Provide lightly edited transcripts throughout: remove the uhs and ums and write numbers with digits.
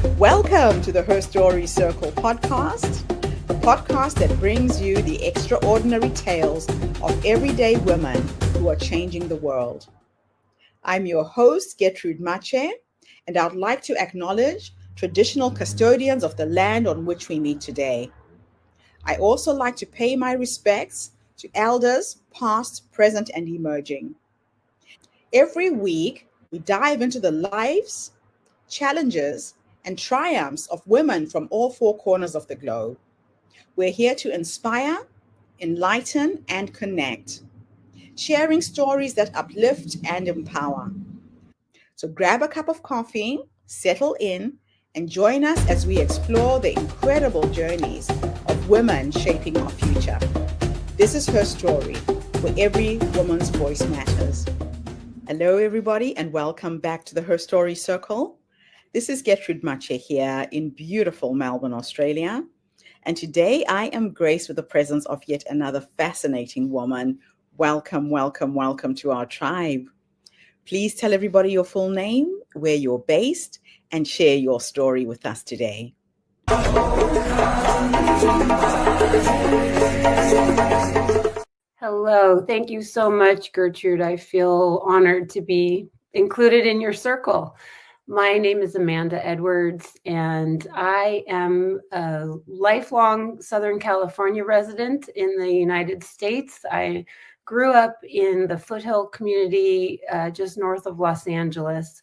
Welcome to the Her Story Circle podcast, the podcast that brings you the extraordinary tales of everyday women who are changing the world. I'm your host, Gertrude Mache, and I'd like to acknowledge traditional custodians of the land on which we meet today. I also like to pay my respects to elders, past, present, and emerging. Every week, we dive into the lives, challenges, and triumphs of women from all four corners of the globe. We're here to inspire, enlighten, and connect, sharing stories that uplift and empower. So grab a cup of coffee, settle in, and join us as we explore the incredible journeys of women shaping our future. This is Her Story, where every woman's voice matters. Hello, everybody, and welcome back to the Her Story Circle. This is Gertrude Mache here in beautiful Melbourne, Australia. And today I am graced with the presence of yet another fascinating woman. Welcome, welcome, welcome to our tribe. Please tell everybody your full name, where you're based, and share your story with us today. Hello. Thank you so much, Gertrude. I feel honored to be included in your circle. My name is Amanda Edwards, and I am a lifelong Southern California resident in the United States. I grew up in the Foothill community just north of Los Angeles,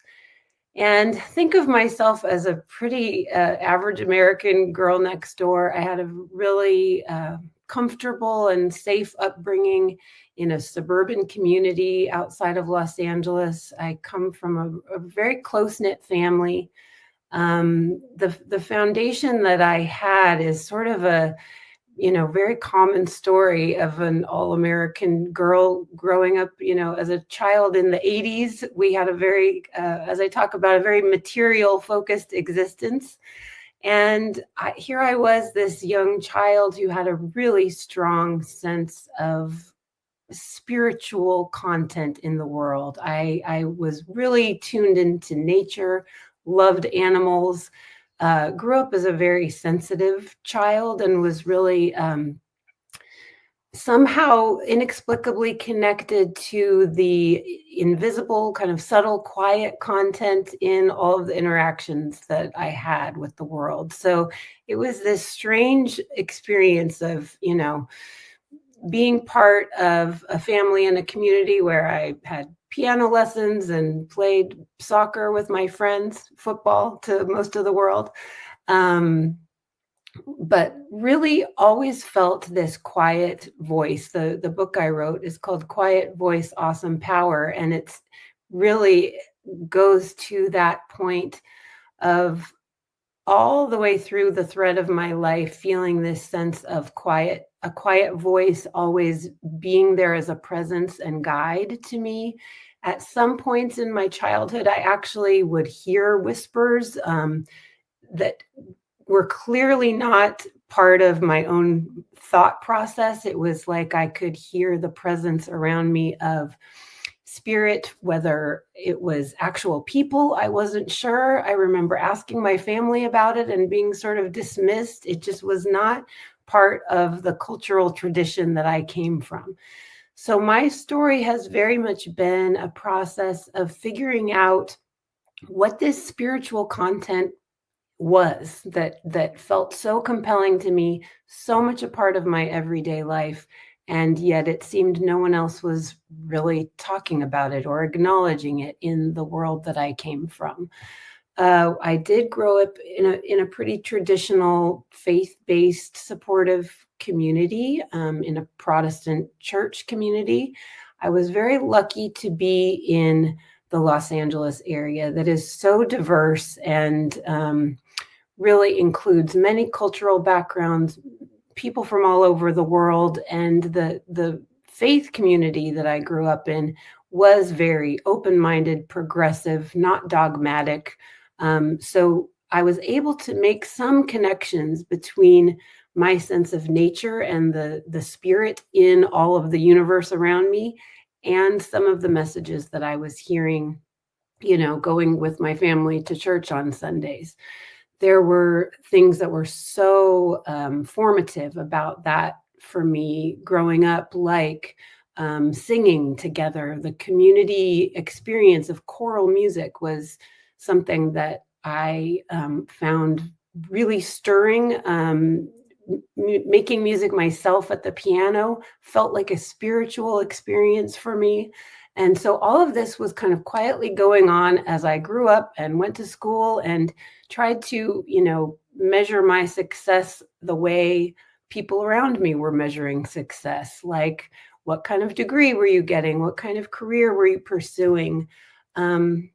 and think of myself as a pretty average American girl next door. I had a really comfortable and safe upbringing in a suburban community outside of Los Angeles. I come from a very close-knit family. The foundation that I had is sort of a very common story of an all-American girl growing up, as a child in the 80s. We had a very, as I talk about, a very material-focused existence. And here I was, this young child who had a really strong sense of spiritual content in the world. I was really tuned into nature, loved animals, grew up as a very sensitive child, and was really somehow inexplicably connected to the invisible, kind of subtle, quiet content in all of the interactions that I had with the world. So it was this strange experience of, being part of a family and a community where I had piano lessons and played soccer with my friends, football to most of the world. But really always felt this quiet voice. The book I wrote is called Quiet Voice, Awesome Power. And it's really goes to that point of all the way through the thread of my life, feeling this sense of quiet, a quiet voice always being there as a presence and guide to me. At some points in my childhood, I actually would hear whispers that were clearly not part of my own thought process. It was like I could hear the presence around me of spirit, whether it was actual people, I wasn't sure. I remember asking my family about it and being sort of dismissed. It just was not part of the cultural tradition that I came from. So my story has very much been a process of figuring out what this spiritual content was that felt so compelling to me, so much a part of my everyday life. And yet it seemed no one else was really talking about it or acknowledging it in the world that I came from. I did grow up in a pretty traditional, faith-based, supportive community, in a Protestant church community. I was very lucky to be in the Los Angeles area that is so diverse and really includes many cultural backgrounds, people from all over the world. And the faith community that I grew up in was very open-minded, progressive, not dogmatic. So I was able to make some connections between my sense of nature and the spirit in all of the universe around me and some of the messages that I was hearing, going with my family to church on Sundays. there were things that were so formative about that for me growing up, like singing together. The community experience of choral music was something that I found really stirring. Making music myself at the piano felt like a spiritual experience for me. And so all of this was kind of quietly going on as I grew up and went to school and tried to, measure my success the way people around me were measuring success. Like, what kind of degree were you getting? What kind of career were you pursuing? Um,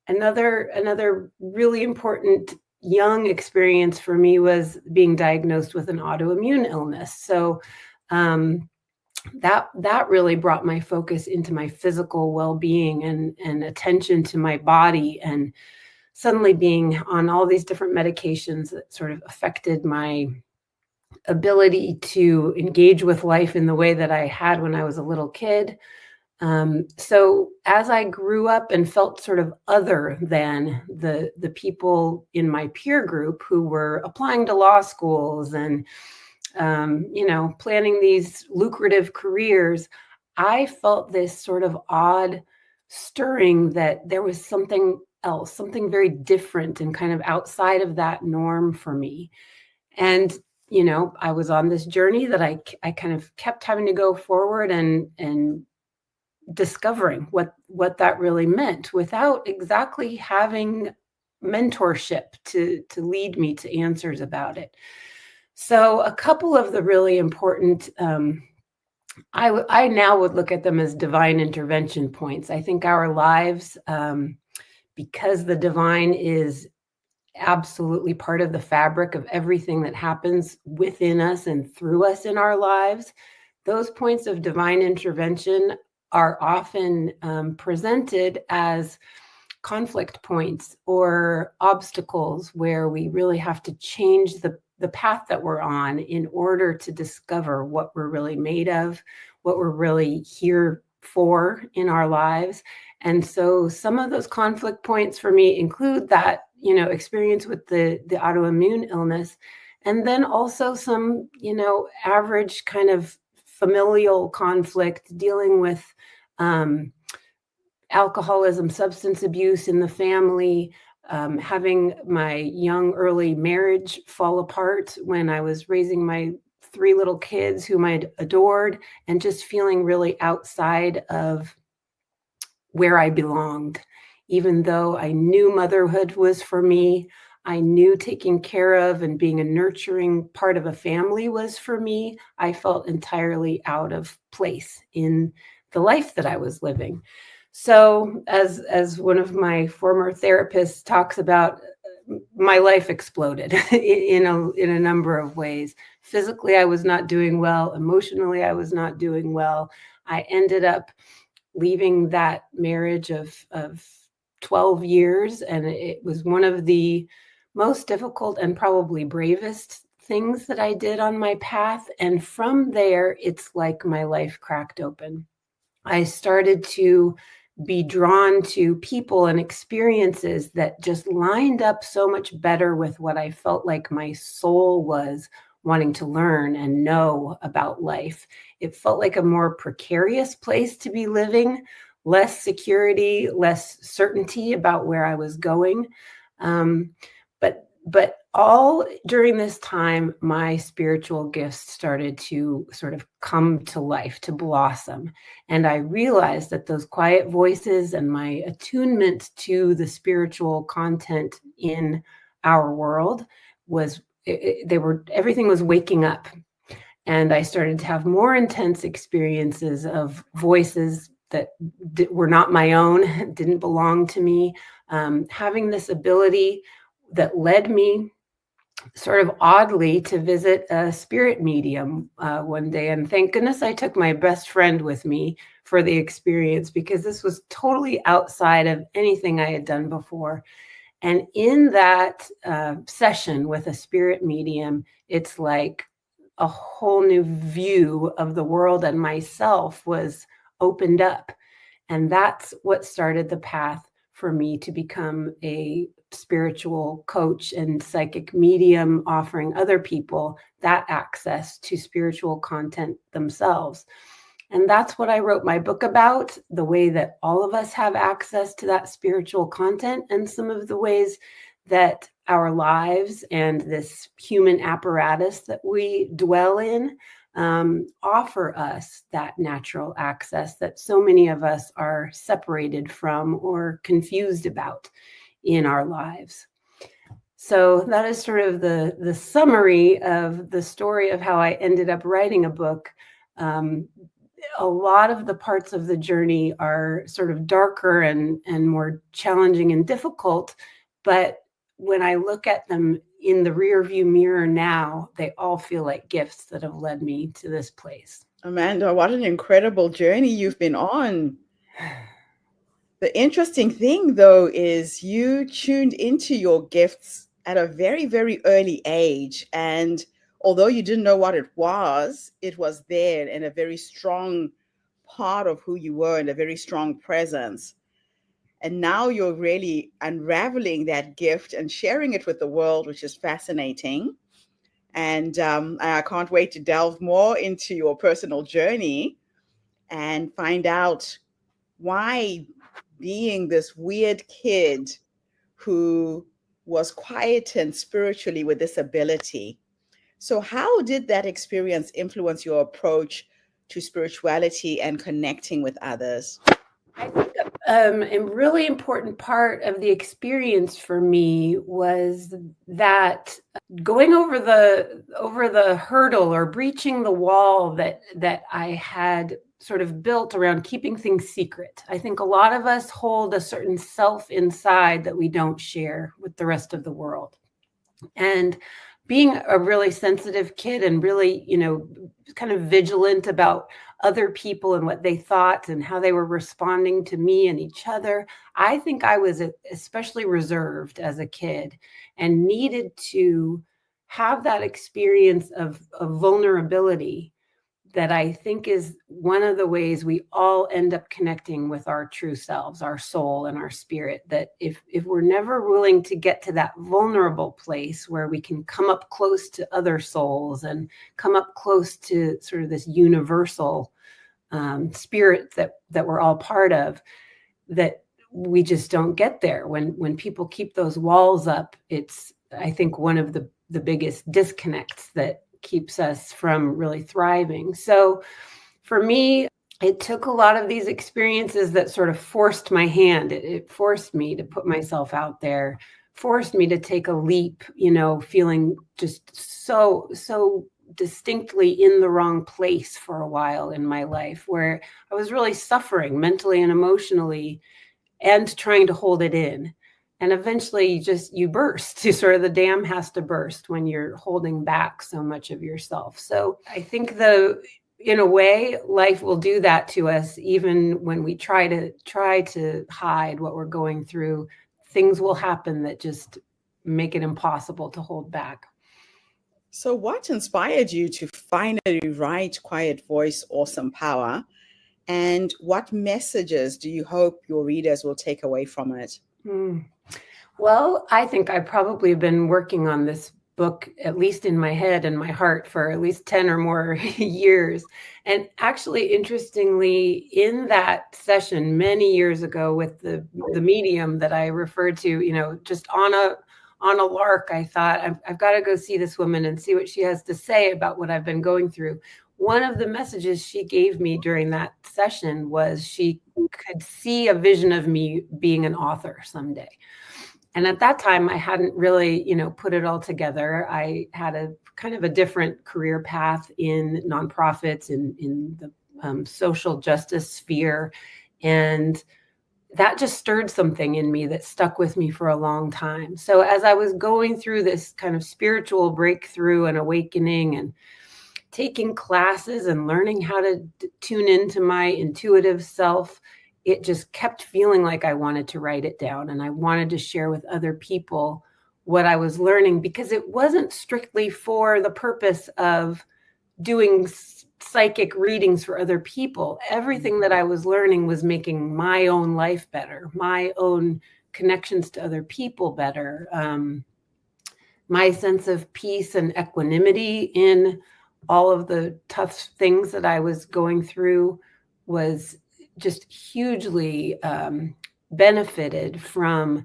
another really important young experience for me was being diagnosed with an autoimmune illness. So that really brought my focus into my physical well-being and attention to my body, and suddenly being on all these different medications that sort of affected my ability to engage with life in the way that I had when I was a little kid. So as I grew up and felt sort of other than the people in my peer group who were applying to law schools and planning these lucrative careers, I felt this sort of odd stirring that there was something else, something very different and kind of outside of that norm for me. And I was on this journey that I kind of kept having to go forward and discovering what that really meant without exactly having mentorship to lead me to answers about it. So a couple of the really important, I now would look at them as divine intervention points. I think our lives, because the divine is absolutely part of the fabric of everything that happens within us and through us in our lives, those points of divine intervention are often presented as conflict points or obstacles where we really have to change the path that we're on in order to discover what we're really made of, what we're really here for in our lives. And so some of those conflict points for me include that, experience with the autoimmune illness, and then also some, average kind of familial conflict dealing with alcoholism, substance abuse in the family, having my young early marriage fall apart when I was raising my 3 little kids whom I'd adored, and just feeling really outside of where I belonged. Even though I knew motherhood was for me, I knew taking care of and being a nurturing part of a family was for me, I felt entirely out of place in the life that I was living. So as one of my former therapists talks about, my life exploded in a number of ways. Physically, I was not doing well. Emotionally, I was not doing well. I ended up leaving that marriage of 12 years, and it was one of the most difficult and probably bravest things that I did on my path. And from there, it's like my life cracked open. I started to be drawn to people and experiences that just lined up so much better with what I felt like my soul was wanting to learn and know about life. It felt like a more precarious place to be living, less security, less certainty about where I was going. Um, but all during this time, my spiritual gifts started to sort of come to life, to blossom. And I realized that those quiet voices and my attunement to the spiritual content in our world was, everything was waking up. And I started to have more intense experiences of voices that were not my own, didn't belong to me, having this ability that led me sort of oddly to visit a spirit medium one day. And thank goodness I took my best friend with me for the experience, because this was totally outside of anything I had done before. And in that session with a spirit medium, it's like a whole new view of the world and myself was opened up. And that's what started the path for me to become a spiritual coach and psychic medium, offering other people that access to spiritual content themselves. And that's what I wrote my book about, the way that all of us have access to that spiritual content, and some of the ways that our lives and this human apparatus that we dwell in offer us that natural access that so many of us are separated from or confused about in our lives. So that is sort of the summary of the story of how I ended up writing a book. A lot of the parts of the journey are sort of darker and more challenging and difficult, but when I look at them in the rearview mirror now, they all feel like gifts that have led me to this place. Amanda, what an incredible journey you've been on. The interesting thing, though, is you tuned into your gifts at a very, very early age. And although you didn't know what it was there in a very strong part of who you were and a very strong presence. And now you're really unraveling that gift and sharing it with the world, which is fascinating. And I can't wait to delve more into your personal journey and find out why being this weird kid who was quiet and spiritually with this ability. So, how did that experience influence your approach to spirituality and connecting with others? I think a really important part of the experience for me was that going over the hurdle or breaching the wall that I had sort of built around keeping things secret. I think a lot of us hold a certain self inside that we don't share with the rest of the world. And being a really sensitive kid and really, kind of vigilant about other people and what they thought and how they were responding to me and each other, I think I was especially reserved as a kid and needed to have that experience of vulnerability that I think is one of the ways we all end up connecting with our true selves, our soul and our spirit. That if we're never willing to get to that vulnerable place where we can come up close to other souls and come up close to sort of this universal spirit that we're all part of, that we just don't get there. When people keep those walls up, it's, I think, one of the biggest disconnects that keeps us from really thriving. So for me, it took a lot of these experiences that sort of forced my hand. It forced me to put myself out there, forced me to take a leap, feeling just so distinctly in the wrong place for a while in my life, where I was really suffering mentally and emotionally and trying to hold it in. And eventually you burst. Sort of the dam has to burst when you're holding back so much of yourself. So I think in a way, life will do that to us. Even when we try to hide what we're going through, things will happen that just make it impossible to hold back. So, what inspired you to finally write Quiet Voice, Awesome Power? And what messages do you hope your readers will take away from it? Well, I think I probably have been working on this book, at least in my head and my heart, for at least 10 or more years. And actually, interestingly, in that session many years ago with the medium that I referred to, just on a lark, I thought, I've got to go see this woman and see what she has to say about what I've been going through. One of the messages she gave me during that session was she could see a vision of me being an author someday. And at that time, I hadn't really, put it all together. I had a kind of a different career path in nonprofits, in the social justice sphere. And that just stirred something in me that stuck with me for a long time. So as I was going through this kind of spiritual breakthrough and awakening and taking classes and learning how to tune into my intuitive self, it just kept feeling like I wanted to write it down and I wanted to share with other people what I was learning, because it wasn't strictly for the purpose of doing psychic readings for other people. Everything that I was learning was making my own life better, my own connections to other people better. My sense of peace and equanimity in all of the tough things that I was going through was just hugely benefited from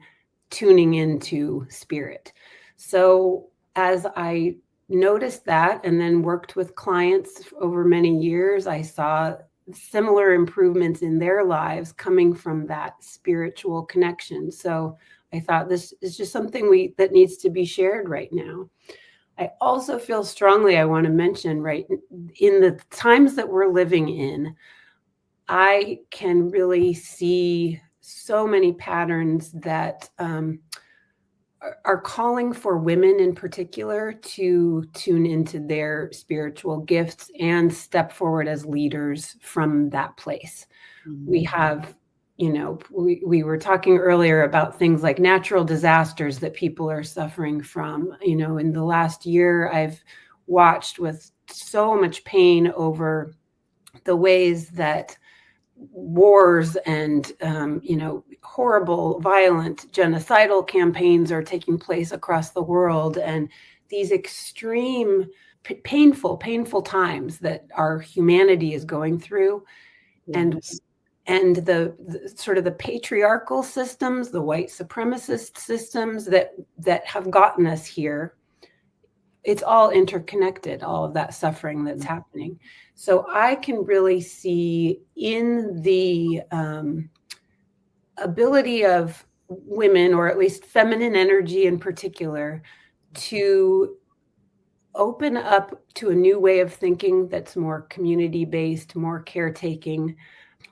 tuning into spirit. So as I noticed that and then worked with clients over many years, I saw similar improvements in their lives coming from that spiritual connection. So I thought this is just something that needs to be shared right now. I also feel strongly, I want to mention, right, in the times that we're living in, I can really see so many patterns that are calling for women in particular to tune into their spiritual gifts and step forward as leaders from that place. We have, we were talking earlier about things like natural disasters that people are suffering from. In the last year, I've watched with so much pain over the ways that wars and horrible, violent, genocidal campaigns are taking place across the world, and these extreme, painful times that our humanity is going through. Yes. And the sort of the patriarchal systems, the white supremacist systems that have gotten us here, it's all interconnected, all of that suffering that's happening. So I can really see in the ability of women, or at least feminine energy in particular, to open up to a new way of thinking that's more community-based, more caretaking,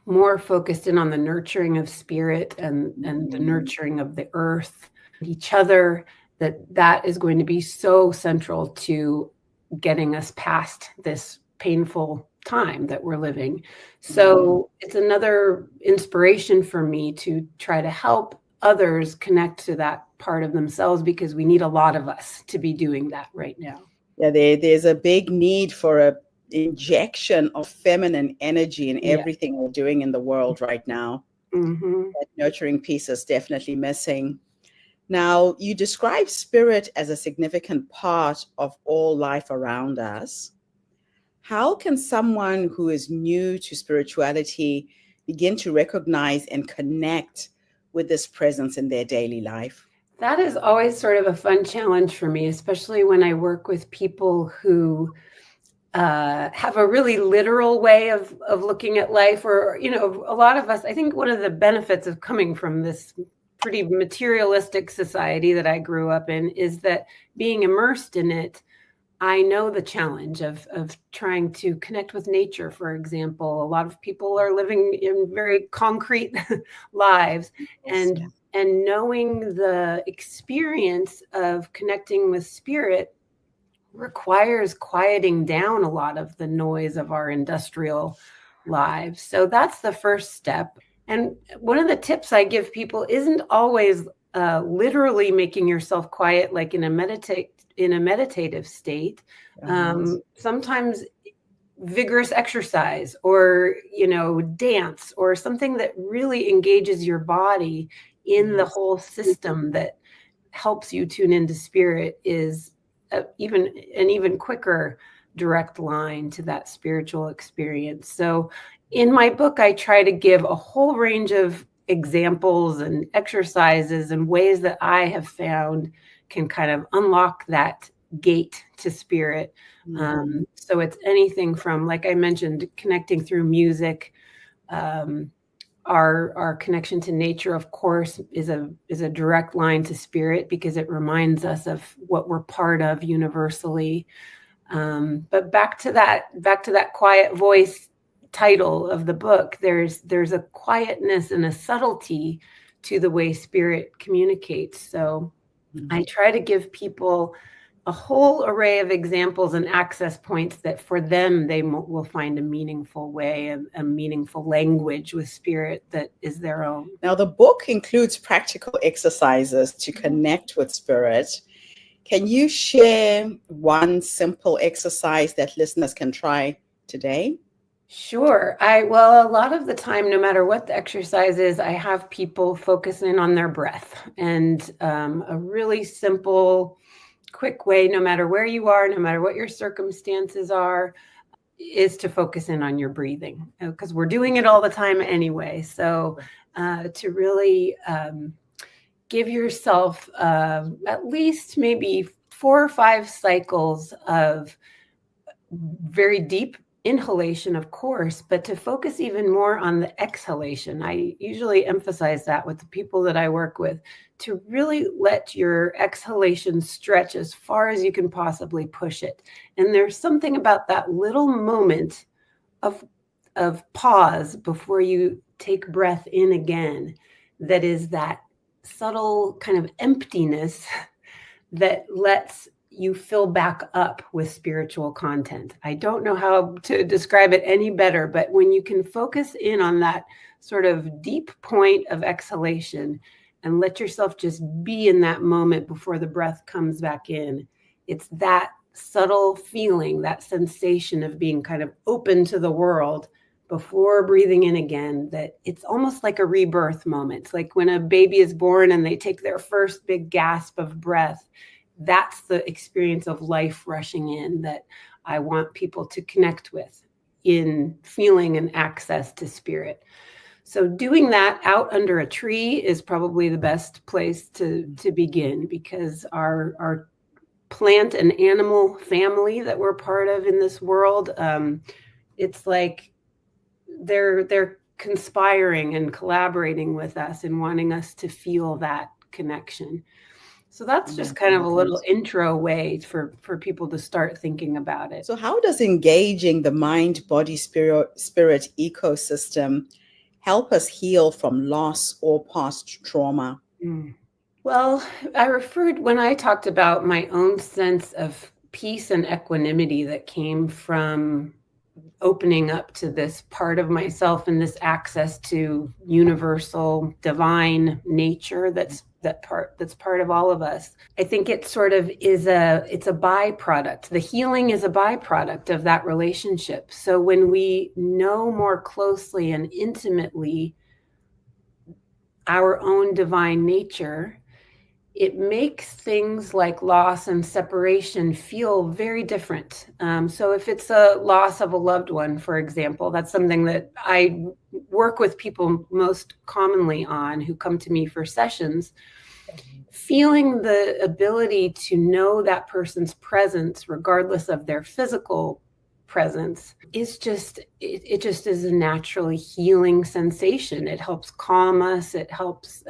more focused in on the nurturing of spirit and the nurturing of the earth, each other, that is going to be so central to getting us past this painful time that we're living. So it's another inspiration for me to try to help others connect to that part of themselves, because we need a lot of us to be doing that right now. Yeah, there's a big need for a injection of feminine energy in everything we're doing in the world right now. That nurturing piece is definitely missing. Now, you describe spirit as a significant part of all life around us. How can someone who is new to spirituality begin to recognize and connect with this presence in their daily life? That is always sort of a fun challenge for me, especially when I work with people who have a really literal way of looking at life, or, a lot of us, I think one of the benefits of coming from this pretty materialistic society that I grew up in is that being immersed in it, I know the challenge of trying to connect with nature, for example. A lot of people are living in very concrete lives, and knowing the experience of connecting with spirit requires quieting down a lot of the noise of our industrial lives. So that's the first step. And one of the tips I give people isn't always literally making yourself quiet, like in a meditative state. Sometimes vigorous exercise, or dance, or something that really engages your body in the whole system that helps you tune into spirit is an even quicker direct line to that spiritual experience. So in my book, I try to give a whole range of examples and exercises and ways that I have found can kind of unlock that gate to spirit. So it's anything from, like I mentioned, connecting through music. Our connection to nature, of course, is a direct line to spirit, because it reminds us of what we're part of universally. But back to that quiet voice title of the book, there's a quietness and a subtlety to the way spirit communicates. So I try to give people a whole array of examples and access points that for them, they will find a meaningful way and a meaningful language with spirit that is their own. Now, the book includes practical exercises to connect with spirit. Can you share one simple exercise that listeners can try today? Sure. Well, a lot of the time, no matter what the exercise is, I have people focus in on their breath. And a really simple, quick way, no matter where you are, no matter what your circumstances are, is to focus in on your breathing, because we're doing it all the time anyway. So to really give yourself at least maybe 4 or 5 cycles of very deep inhalation, of course, but to focus even more on the exhalation. I usually emphasize that with the people that I work with, to really let your exhalation stretch as far as you can possibly push it. And there's something about that little moment of pause before you take breath in again that is that subtle kind of emptiness that lets you fill back up with spiritual content. I don't know how to describe it any better, but when you can focus in on that sort of deep point of exhalation and let yourself just be in that moment before the breath comes back in, it's that subtle feeling, that sensation of being kind of open to the world before breathing in again, that it's almost like a rebirth moment. It's like when a baby is born and they take their first big gasp of breath. That's the experience of life rushing in that I want people to connect with in feeling and access to spirit. So doing that out under a tree is probably the best place to begin, because our plant and animal family that we're part of in this world, it's like they're conspiring and collaborating with us and wanting us to feel that connection. So that's just kind of a little intro way for people to start thinking about it. So, how does engaging the mind, body, spirit ecosystem help us heal from loss or past trauma? Mm. Well, when I talked about my own sense of peace and equanimity that came from opening up to this part of myself and this access to universal divine nature that's part of all of us. I think it sort of is it's a byproduct. The healing is a byproduct of that relationship. So when we know more closely and intimately our own divine nature, it makes things like loss and separation feel very different. So if it's a loss of a loved one, for example, that's something that I work with people most commonly on who come to me for sessions. Feeling the ability to know that person's presence, regardless of their physical presence, is just, it just is a naturally healing sensation. It helps calm us. It helps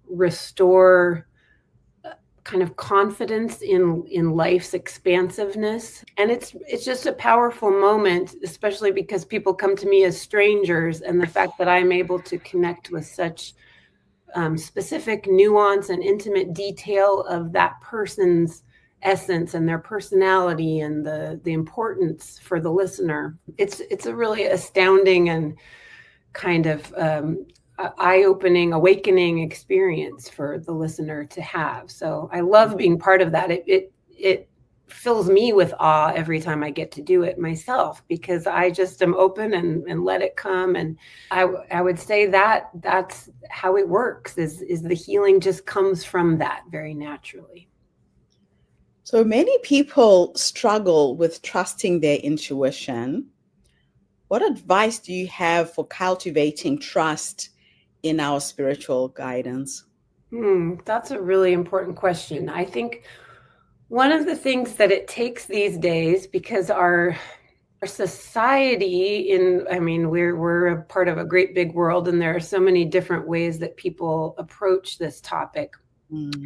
restore kind of confidence in life's expansiveness. And it's just a powerful moment, especially because people come to me as strangers, and the fact that I'm able to connect with such specific nuance and intimate detail of that person's essence and their personality and the importance for the listener. It's a really astounding and kind of eye-opening, awakening experience for the listener to have. So I love being part of that. It fills me with awe every time I get to do it myself, because I just am open and let it come. And I would say that that's how it works, is the healing just comes from that very naturally. So many people struggle with trusting their intuition. What advice do you have for cultivating trust in our spiritual guidance? That's a really important question. I think one of the things that it takes these days, because our society we're a part of a great big world, and there are so many different ways that people approach this topic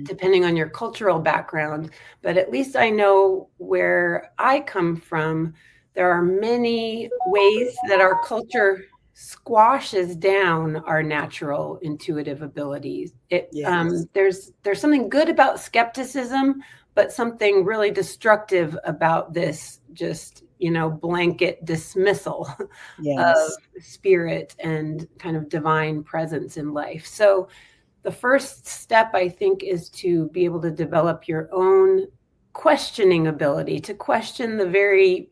depending on your cultural background. But at least I know where I come from, there are many ways that our culture squashes down our natural intuitive abilities. There's something good about skepticism, but something really destructive about this just blanket dismissal of spirit and kind of divine presence in life. So the first step, I think, is to be able to develop your own questioning ability, to question the very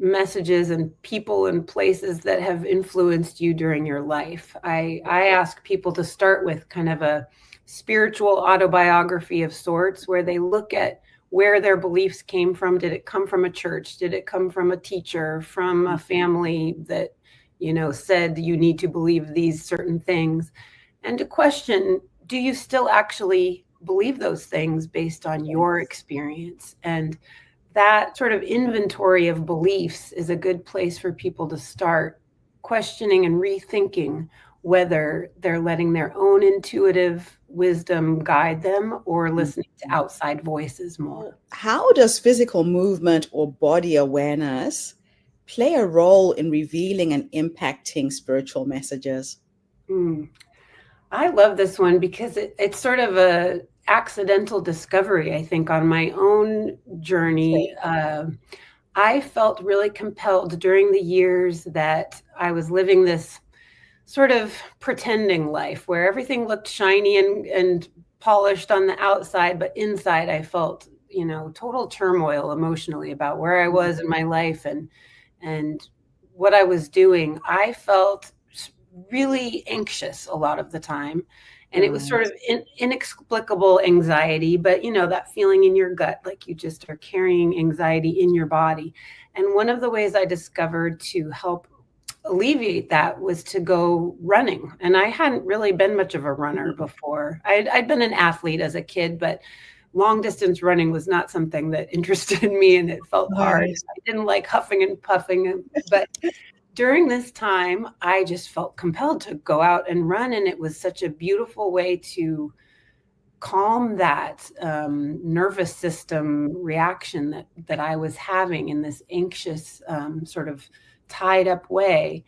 messages and people and places that have influenced you during your life. I ask people to start with kind of a spiritual autobiography of sorts, where they look at where their beliefs came from. Did it come from a church? Did it come from a teacher, from a family that, said you need to believe these certain things? And to question, do you still actually believe those things based on your experience? And that sort of inventory of beliefs is a good place for people to start questioning and rethinking whether they're letting their own intuitive wisdom guide them or listening to outside voices more. How does physical movement or body awareness play a role in revealing and impacting spiritual messages? I love this one because it's sort of a accidental discovery, I think, on my own journey. I felt really compelled during the years that I was living this sort of pretending life where everything looked shiny and polished on the outside, but inside I felt, total turmoil emotionally about where I was in my life and what I was doing. I felt really anxious a lot of the time. And it was sort of inexplicable anxiety, but that feeling in your gut, like you just are carrying anxiety in your body. And one of the ways I discovered to help alleviate that was to go running. And I hadn't really been much of a runner before. I'd been an athlete as a kid, but long distance running was not something that interested me, and it felt hard. I didn't like huffing and puffing, but during this time, I just felt compelled to go out and run. And it was such a beautiful way to calm that nervous system reaction that I was having in this anxious sort of tied up way.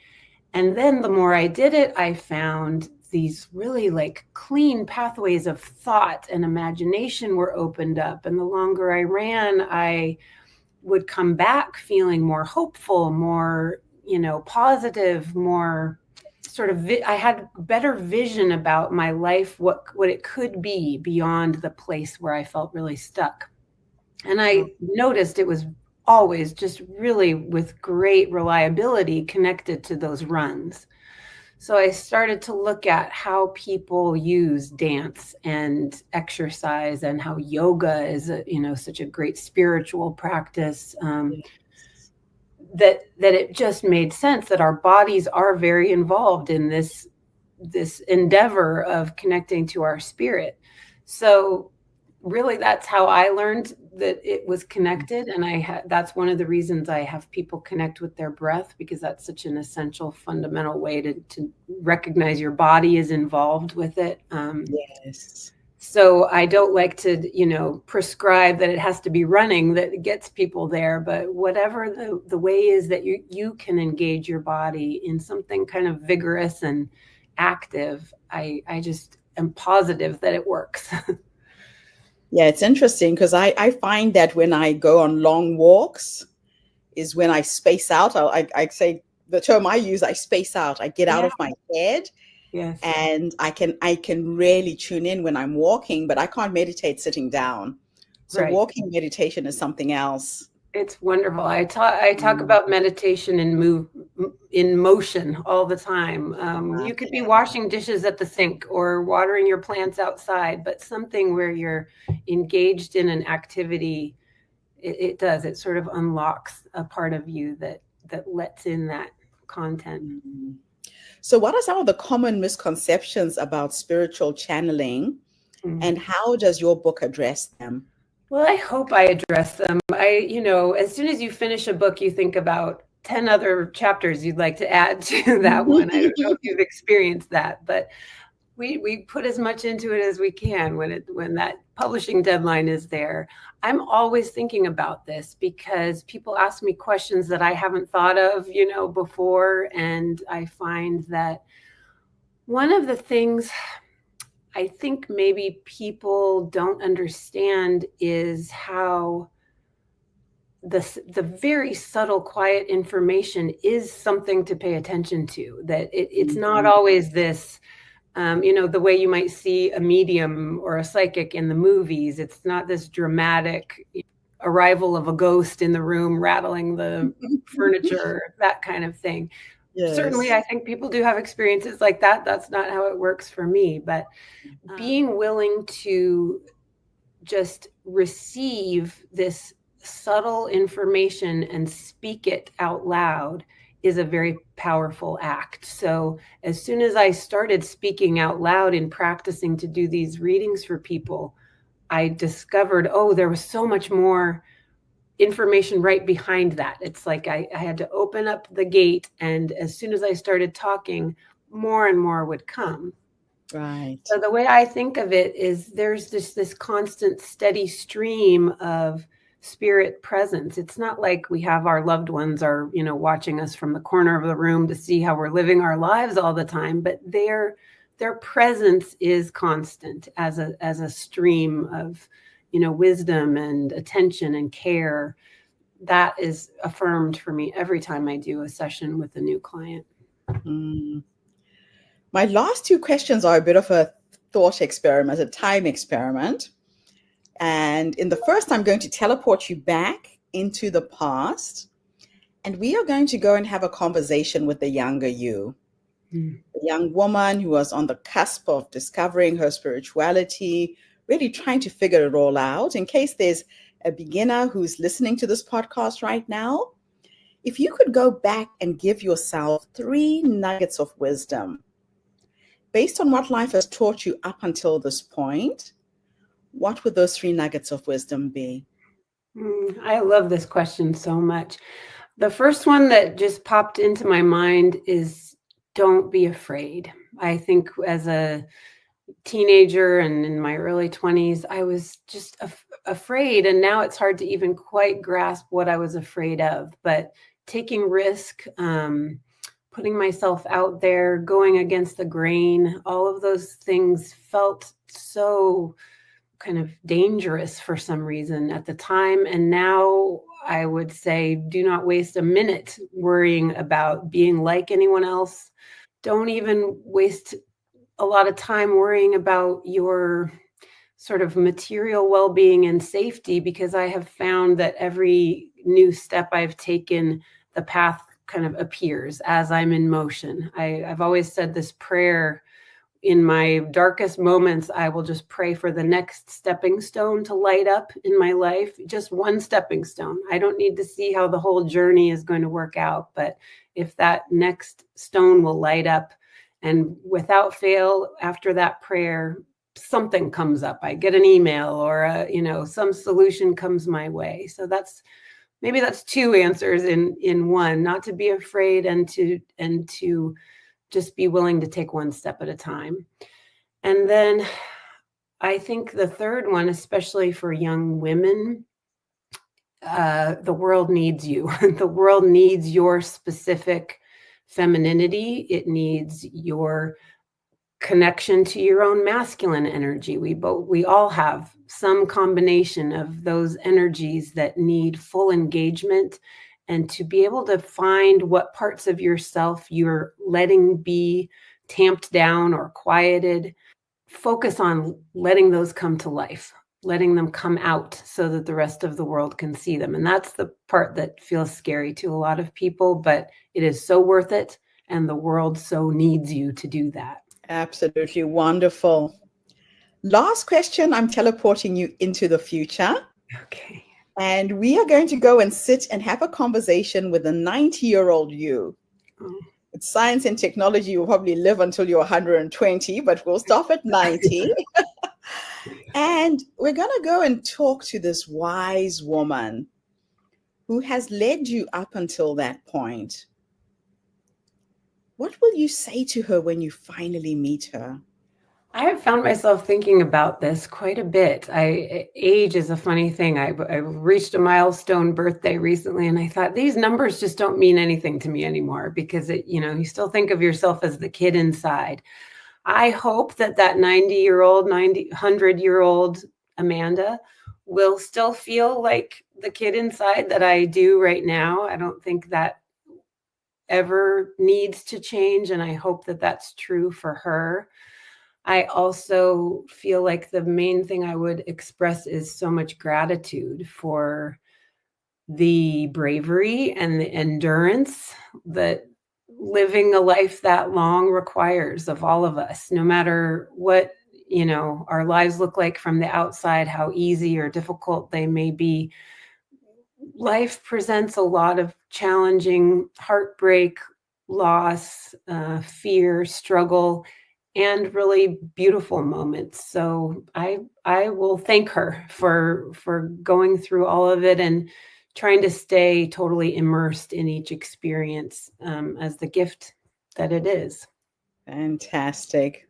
And then the more I did it, I found these really like clean pathways of thought and imagination were opened up. And the longer I ran, I would come back feeling more hopeful, more positive, more sort of, I had better vision about my life, what it could be beyond the place where I felt really stuck. And I noticed it was always just really with great reliability connected to those runs. So I started to look at how people use dance and exercise and how yoga is, such a great spiritual practice. That it just made sense that our bodies are very involved in this endeavor of connecting to our spirit. So really, that's how I learned that it was connected. And that's one of the reasons I have people connect with their breath, because that's such an essential, fundamental way to recognize your body is involved with it. Yes. So I don't like to, prescribe that it has to be running that gets people there, but whatever the way is that you can engage your body in something kind of vigorous and active, I just am positive that it works. Yeah, it's interesting because I find that when I go on long walks is when I space out. I say the term I use, I space out. I get out of my head. Yes. And I can really tune in when I'm walking, but I can't meditate sitting down. So walking meditation is something else. It's wonderful. I talk about meditation and in motion all the time. You could be washing dishes at the sink or watering your plants outside, but something where you're engaged in an activity, it sort of unlocks a part of you that lets in that content. So what are some of the common misconceptions about spiritual channeling, and how does your book address them? Well, I hope I address them. As soon as you finish a book, you think about 10 other chapters you'd like to add to that one. I don't know if you've experienced that, but we put as much into it as we can when that publishing deadline is there. I'm always thinking about this because people ask me questions that I haven't thought of, before. And I find that one of the things I think maybe people don't understand is how the very subtle, quiet information is something to pay attention to, that it's not always this, the way you might see a medium or a psychic in the movies. It's not this dramatic, arrival of a ghost in the room, rattling the furniture, that kind of thing. Certainly, Yes. I think people do have experiences like that. That's not how it works for me, but being willing to just receive this subtle information and speak it out loud is a very powerful act. So as soon as I started speaking out loud and practicing to do these readings for people, I discovered, oh, there was so much more information right behind that. It's like I had to open up the gate, and as soon as I started talking, more and more would come. Right. So the way I think of it is there's this constant steady stream of spirit presence. It's not like we have our loved ones are, watching us from the corner of the room to see how we're living our lives all the time, but their presence is constant as a stream of, wisdom and attention and care. That is affirmed for me every time I do a session with a new client. Mm. My last two questions are a bit of a thought experiment, a time experiment. And in the first, I'm going to teleport you back into the past. And we are going to go and have a conversation with the younger you, a young woman who was on the cusp of discovering her spirituality, really trying to figure it all out. In case there's a beginner who's listening to this podcast right now, if you could go back and give yourself 3 nuggets of wisdom based on what life has taught you up until this point, what would those 3 nuggets of wisdom be? I love this question so much. The first one that just popped into my mind is don't be afraid. I think as a teenager and in my early 20s, I was just afraid. And now it's hard to even quite grasp what I was afraid of. But taking risk, putting myself out there, going against the grain, all of those things felt so kind of dangerous for some reason at the time. And now I would say, do not waste a minute worrying about being like anyone else. Don't even waste a lot of time worrying about your sort of material well-being and safety, because I have found that every new step I've taken, the path kind of appears as I'm in motion. I've always said this prayer. In my darkest moments, I will just pray for the next stepping stone to light up in my life, just one stepping stone. I don't need to see how the whole journey is going to work out, but if that next stone will light up, and without fail, after that prayer, something comes up. I get an email or some solution comes my way. So maybe that's 2 answers in one. Not to be afraid, and to just be willing to take one step at a time. And then I think the third one, especially for young women, the world needs you. The world needs your specific femininity. It needs your connection to your own masculine energy. We all have some combination of those energies that need full engagement, and to be able to find what parts of yourself you're letting be tamped down or quieted, focus on letting those come to life, letting them come out so that the rest of the world can see them. And that's the part that feels scary to a lot of people, but it is so worth it. And the world so needs you to do that. Absolutely wonderful. Last question, I'm teleporting you into the future. Okay. And we are going to go and sit and have a conversation with a 90-year-old you. Oh. With science and technology, you'll probably live until you're 120, but we'll stop at 90. And we're going to go and talk to this wise woman who has led you up until that point. What will you say to her when you finally meet her? I have found myself thinking about this quite a bit. Age is a funny thing. I reached a milestone birthday recently, and I thought these numbers just don't mean anything to me anymore, because you still think of yourself as the kid inside. I hope that 90-year-old, 100-year-old Amanda will still feel like the kid inside that I do right now. I don't think that ever needs to change, and I hope that that's true for her. I also feel like the main thing I would express is so much gratitude for the bravery and the endurance that living a life that long requires of all of us, no matter what, our lives look like from the outside, how easy or difficult they may be. Life presents a lot of challenging heartbreak, loss, fear, struggle, and really beautiful moments. So I will thank her for going through all of it and trying to stay totally immersed in each experience, as the gift that it is. Fantastic.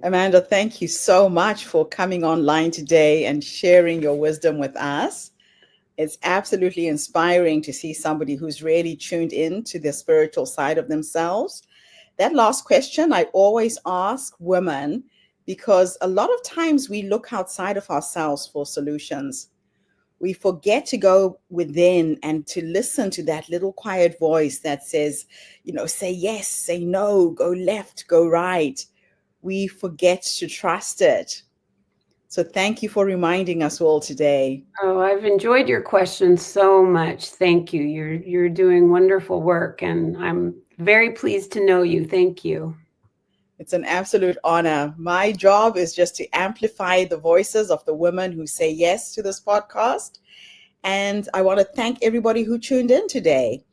Amanda, thank you so much for coming online today and sharing your wisdom with us. It's absolutely inspiring to see somebody who's really tuned in to the spiritual side of themselves. That last question I always ask women, because a lot of times we look outside of ourselves for solutions. We forget to go within and to listen to that little quiet voice that says, say yes, say no, go left, go right. We forget to trust it. So thank you for reminding us all today. Oh, I've enjoyed your questions so much. Thank you. You're doing wonderful work, and I'm very pleased to know you. Thank you. It's an absolute honor. My job is just to amplify the voices of the women who say yes to this podcast. And I want to thank everybody who tuned in today.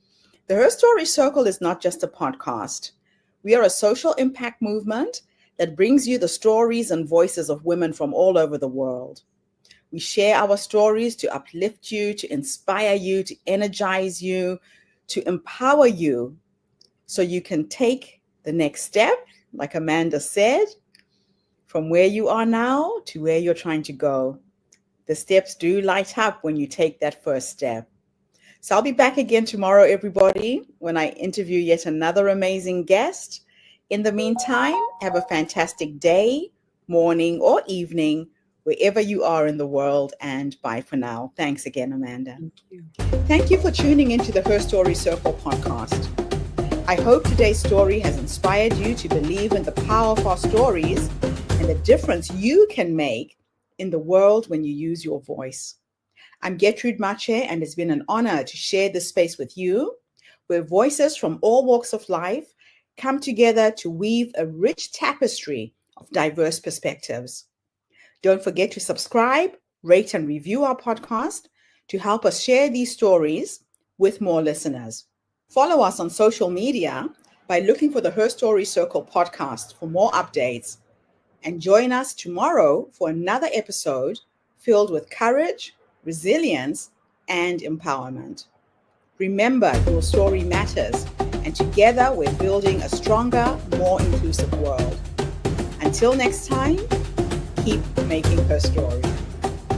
The Her Story Circle is not just a podcast. We are a social impact movement that brings you the stories and voices of women from all over the world. We share our stories to uplift you, to inspire you, to energize you, to empower you so you can take the next step, like Amanda said, from where you are now to where you're trying to go. The steps do light up when you take that first step. So I'll be back again tomorrow, everybody, when I interview yet another amazing guest. In the meantime, have a fantastic day, morning, or evening, wherever you are in the world, and bye for now. Thanks again, Amanda. Thank you. Thank you for tuning into the Her Story Circle podcast. I hope today's story has inspired you to believe in the power of our stories and the difference you can make in the world when you use your voice. I'm Gertrude Mache, and it's been an honor to share this space with you, where voices from all walks of life come together to weave a rich tapestry of diverse perspectives. Don't forget to subscribe, rate, and review our podcast to help us share these stories with more listeners. Follow us on social media by looking for the Her Story Circle podcast for more updates. And join us tomorrow for another episode filled with courage, resilience, and empowerment. Remember, your story matters, and together we're building a stronger, more inclusive world. Until next time, keep making her story.